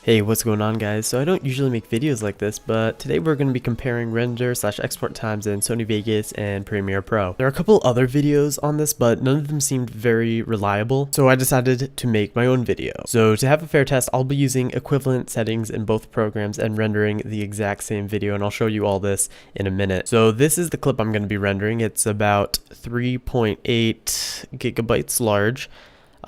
Hey, what's going on guys? So I don't usually make videos like this, but today we're going to be comparing render/export times in Sony Vegas and Premiere Pro. There are a couple other videos on this, but none of them seemed very reliable, so I decided to make my own video. So to have a fair test, I'll be using equivalent settings in both programs and rendering the exact same video, and I'll show you all this in a minute. So this is the clip I'm going to be rendering. It's about 3.8 gigabytes large.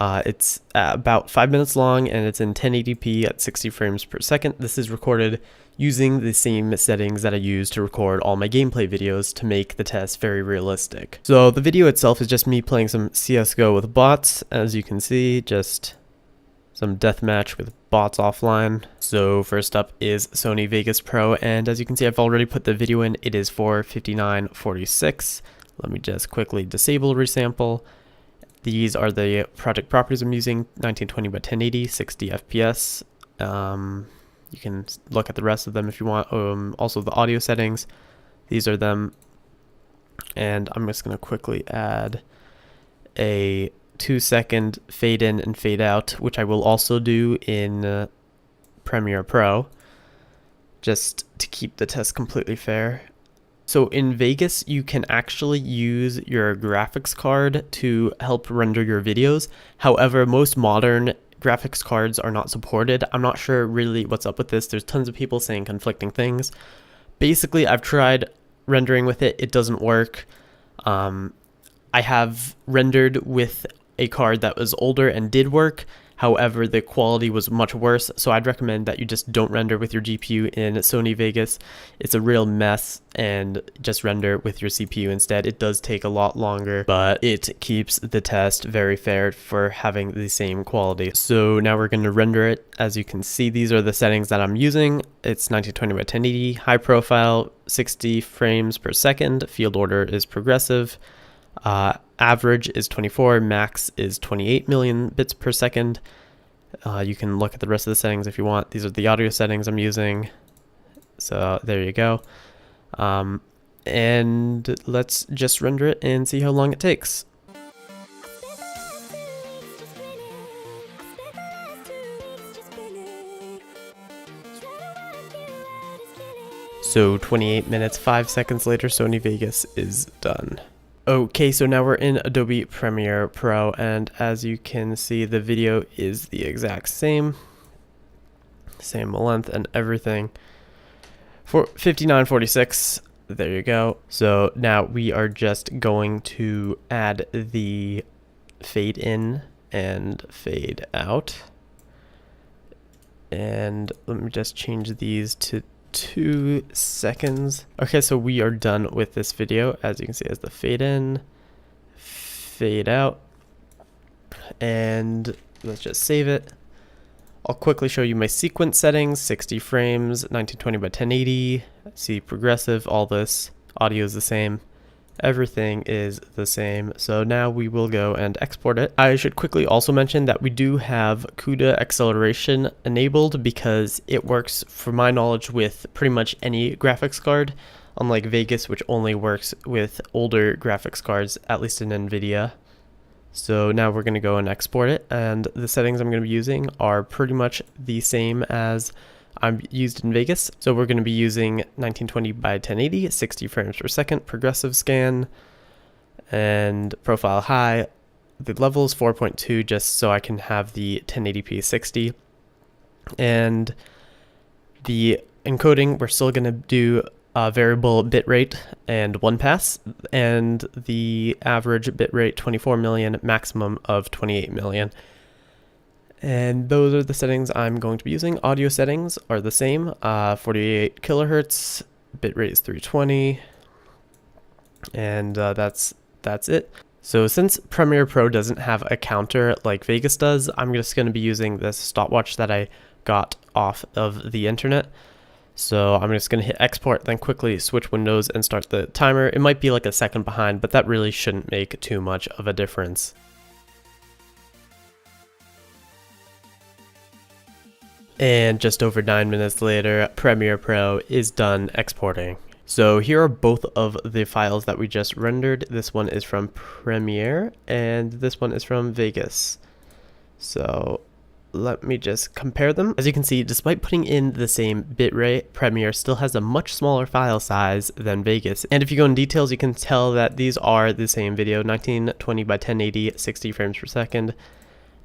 It's about 5 minutes long, and it's in 1080p at 60 frames per second. This is recorded using the same settings that I use to record all my gameplay videos to make the test very realistic. So the video itself is just me playing some CSGO with bots. As you can see, just some deathmatch with bots offline. So first up is Sony Vegas Pro, and as you can see, I've already put the video in. It is for 5946. Let me just quickly disable resample. These are the project properties I'm using: 1920 by 1080, 60 FPS. You can look at the rest of them if you want. Also the audio settings, these are them. And I'm just going to quickly add a 2-second fade in and fade out, which I will also do in Premiere Pro, just to keep the test completely fair. So in Vegas, you can actually use your graphics card to help render your videos. However, most modern graphics cards are not supported. I'm not sure really what's up with this. There's tons of people saying conflicting things. Basically, I've tried rendering with it. It doesn't work. I have rendered with a card that was older and did work. However, the quality was much worse, so I'd recommend that you just don't render with your GPU in Sony Vegas. It's a real mess, and just render with your CPU instead. It does take a lot longer, but it keeps the test very fair for having the same quality. So now we're going to render it. As you can see, these are the settings that I'm using. It's 1920 by 1080, high profile, 60 frames per second, field order is progressive. Average is 24, max is 28 million bits per second. You can look at the rest of the settings if you want. These are the audio settings I'm using. So there you go. And let's just render it and see how long it takes. So 28 minutes, 5 seconds later, Sony Vegas is done. Okay, so now we're in Adobe Premiere Pro, and as you can see, the video is the exact same length and everything. For 5946, there you go. So now we are just going to add the fade in and fade out. And let me just change these to 2 seconds. Okay, so we are done with this video. As you can see, as the fade in, fade out, and let's just save it. I'll quickly show you my sequence settings: 60 frames, 1920 by 1080, see progressive, all this. Audio is the same. Everything is the same. So now we will go and export it. I should quickly also mention that we do have CUDA acceleration enabled because it works, for my knowledge, with pretty much any graphics card, unlike Vegas, which only works with older graphics cards, at least in NVIDIA. So now we're going to go and export it, and the settings I'm going to be using are pretty much the same as I'm used in Vegas. So we're going to be using 1920 by 1080, 60 frames per second, progressive scan, and profile high. The level is 4.2, just so I can have the 1080p 60. And the encoding, we're still going to do a variable bitrate and 1 pass, and the average bitrate 24 million, maximum of 28 million. And those are the settings I'm going to be using. Audio settings are the same, 48 kilohertz, bitrate is 320, and that's it. So since Premiere Pro doesn't have a counter like Vegas does, I'm just going to be using this stopwatch that I got off of the internet. So I'm just going to hit export, then quickly switch windows and start the timer. It might be like a second behind, but that really shouldn't make too much of a difference. And just over 9 minutes later, Premiere Pro is done exporting. So here are both of the files that we just rendered. This one is from Premiere and this one is from Vegas. So let me just compare them. As you can see, despite putting in the same bitrate, Premiere still has a much smaller file size than Vegas. And if you go in details, you can tell that these are the same video, 1920 by 1080, 60 frames per second.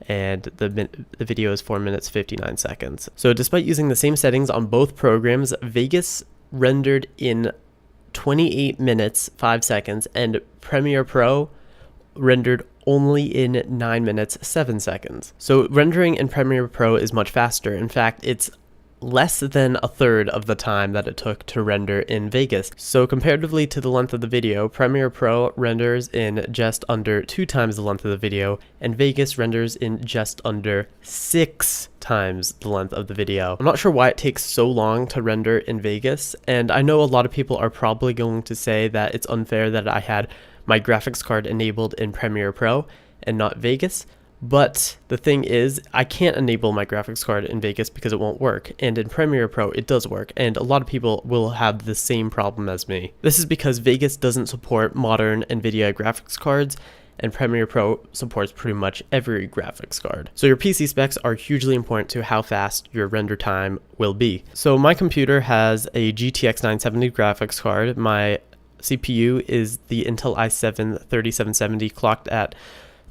And the video is 4 minutes 59 seconds. So despite using the same settings on both programs, Vegas rendered in 28 minutes 5 seconds and Premiere Pro rendered only in 9 minutes 7 seconds. So rendering in Premiere Pro is much faster. In fact, it's less than a third of the time that it took to render in Vegas. So comparatively to the length of the video, Premiere Pro renders in just under 2 times the length of the video, and Vegas renders in just under 6 times the length of the video. I'm not sure why it takes so long to render in Vegas, and I know a lot of people are probably going to say that it's unfair that I had my graphics card enabled in Premiere Pro and not Vegas. But the thing is, I can't enable my graphics card in Vegas because it won't work, and in Premiere Pro it does work, and a lot of people will have the same problem as me. This is because Vegas doesn't support modern NVIDIA graphics cards, and Premiere Pro supports pretty much every graphics card. So your PC specs are hugely important to how fast your render time will be. So my computer has a GTX 970 graphics card. My CPU is the Intel i7 3770 clocked at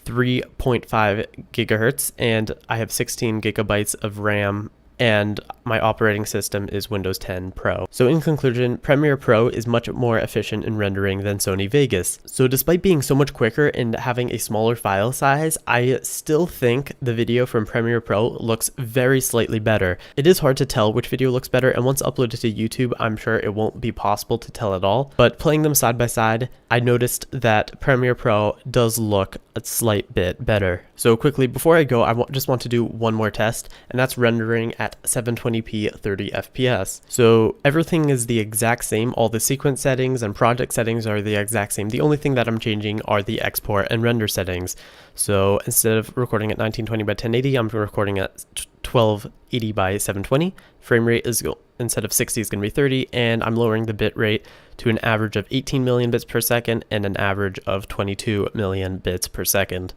3.5 gigahertz, and I have 16 gigabytes of RAM, and my operating system is Windows 10 Pro. So in conclusion, Premiere Pro is much more efficient in rendering than Sony Vegas. So despite being so much quicker and having a smaller file size, I still think the video from Premiere Pro looks very slightly better. It is hard to tell which video looks better, and once uploaded to YouTube, I'm sure it won't be possible to tell at all. But playing them side by side, I noticed that Premiere Pro does look a slight bit better. So quickly, before I go, I just want to do one more test, and that's rendering at 720p 30 FPS. So everything is the exact same. All the sequence settings and project settings are the exact same. The only thing that I'm changing are the export and render settings. So instead of recording at 1920 by 1080, I'm recording at 1280 by 720. Frame rate is, instead of 60, is going to be 30, and I'm lowering the bit rate to an average of 18 million bits per second and an average of 22 million bits per second.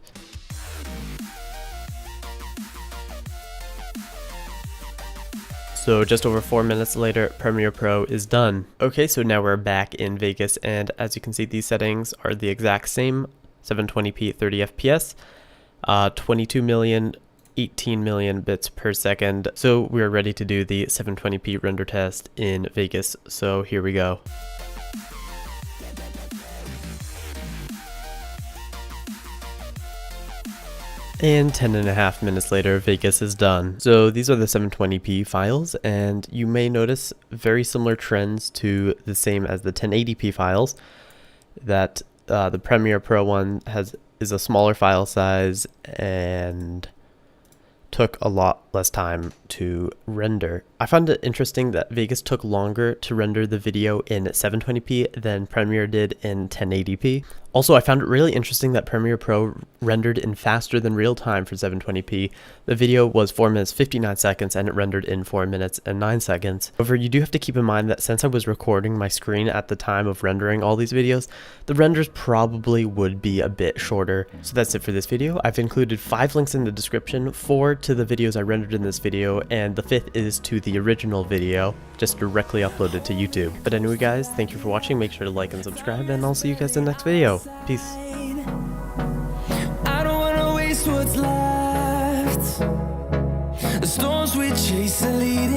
So just over 4 minutes later, Premiere Pro is done. Okay, so now we're back in Vegas, and as you can see, these settings are the exact same. 720p 30 FPS, 22 million, 18 million bits per second. So we're ready to do the 720p render test in Vegas. So here we go. And 10.5 minutes later, Vegas is done. So these are the 720p files, and you may notice very similar trends to the same as the 1080p files, that the Premiere Pro one is a smaller file size and took a lot less time to render. I found it interesting that Vegas took longer to render the video in 720p than Premiere did in 1080p. Also, I found it really interesting that Premiere Pro rendered in faster than real time for 720p. The video was 4 minutes 59 seconds and it rendered in 4 minutes and 9 seconds. However, you do have to keep in mind that since I was recording my screen at the time of rendering all these videos, the renders probably would be a bit shorter. So that's it for this video. I've included 5 links in the description, 4 to the videos I rendered in this video, and the 5th is to the original video, just directly uploaded to YouTube. But anyway guys, thank you for watching, make sure to like and subscribe, and I'll see you guys in the next video. Peace. I don't wanna waste what's left. The storms we chase are leading